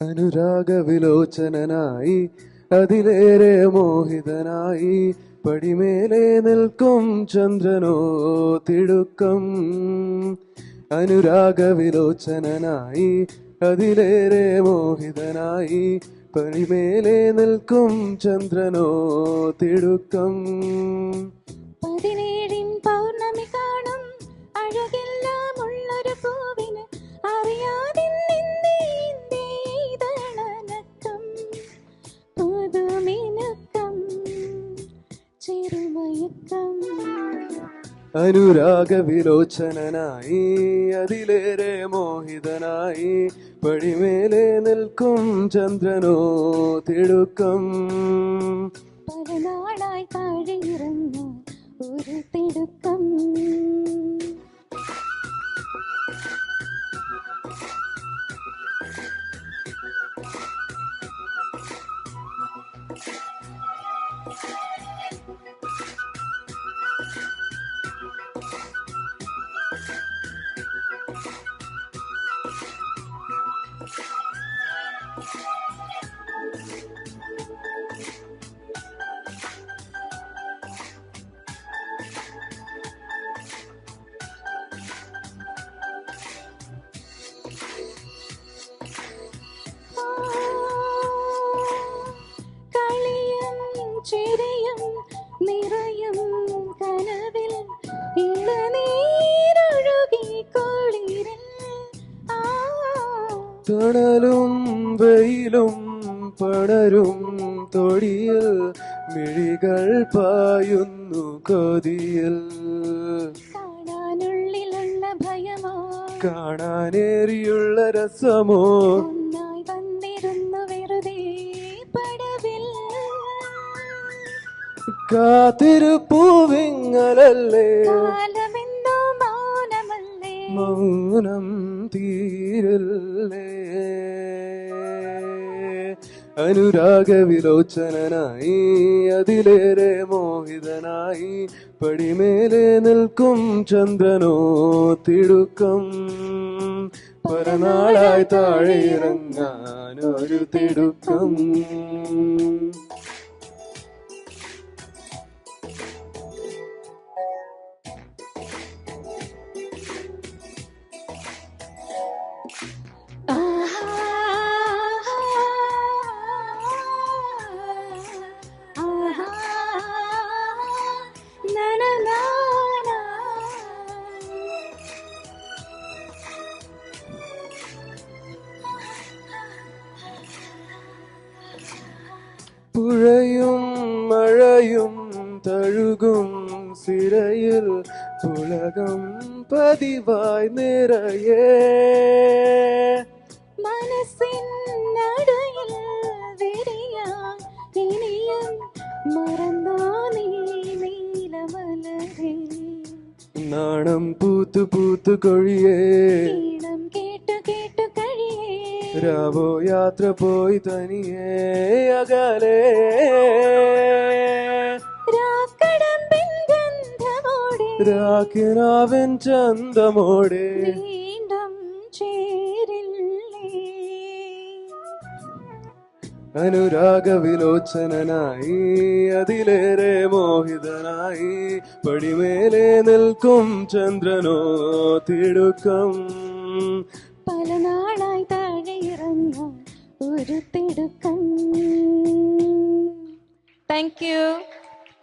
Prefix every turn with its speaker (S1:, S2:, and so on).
S1: അനുരാഗവിലോചനായി അതിലേറെ മോഹിതനായി പടിമേലെ നിൽക്കും ചന്ദ്രനോ തിടുക്കം. അനുരാഗവിലോചനായി അതിലേറെ മോഹിതനായി പടിമേലെ നിൽക്കും ചന്ദ്രനോ തിടുക്കം.
S2: 17 പൗർണമി കാണും അഴകെല്ലാം ഉള്ളൊരു പൂവിന് അറിയാതെ നിന്നേതളനക്കം പുതുമിനുക്കം ചെറുമയക്കം.
S1: അനുരാഗവിലോചനായി അതിലേറെ മോഹിതനായി പടിമേലെ നിൽക്കും ചന്ദ്രനോ തിടുക്കം.
S2: പല നാളായി താഴെ ഇറങ്ങാൻ ഒരു തിടുക്കം. ചിരിയും നിറയും കനവിൽ ഇളനീരൊഴുകി കുളിരിൽ.
S1: തണലും വെയിലും പടരും തൊടിയിൽ മിഴികൾ പായുന്നു കൊതിയിൽ.
S2: കാണാനുള്ളിലുള്ള ഭയമോ
S1: കാണാനേറിയുള്ള രസമോ
S2: ഒന്നായി വന്നിരുന്നു വെറുതെ പടവിൽ.
S1: കാത്തിരുപ്പൂവിങ്ങലല്ലേ
S2: കാലമെന്തോ മൗനമല്ലേ
S1: മൗനം തീരല്ലേ. അനുരാഗവിലോചനായി അതിലേറെ മോഹിതനായി പടിമേലെ നിൽക്കും ചന്ദ്രനോ തിടുക്കം. പരനാളായി താഴെ ഇറങ്ങാൻ ഒരു തിടുക്കം. പുഴയും മഴയും തഴുകും സിരയിൽ പുളകം പതിവായി നിറയേ.
S2: മനസ്സിനടയിൽ വിരിയാൻ ഇനിയും മറന്നോ നീ നീലമലരേ.
S1: നാണം പൂത്തു പൂത്തു കൊഴിയേ
S2: ഈണം കേട്ടു കേട്ടു കഴിയേ.
S1: രാവോ യാത്ര പോയി തനിയേ അകലേ.
S2: രാക്കടമ്പിൻ ഗന്ധമോടെ
S1: രാക്കിനാവിൻ ചന്തമോടെ
S2: വീണ്ടും ചേരില്ലേ.
S1: അനുരാഗവിലോചനായി അതിലേറെ മോഹിതനായി പടിമേലെ നിൽക്കും ചന്ദ്രനോ തിടുക്കം.
S2: പല നാളായി താഴെ ഇറങ്ങാൻ ഒരു തിടുക്കം. Thank you.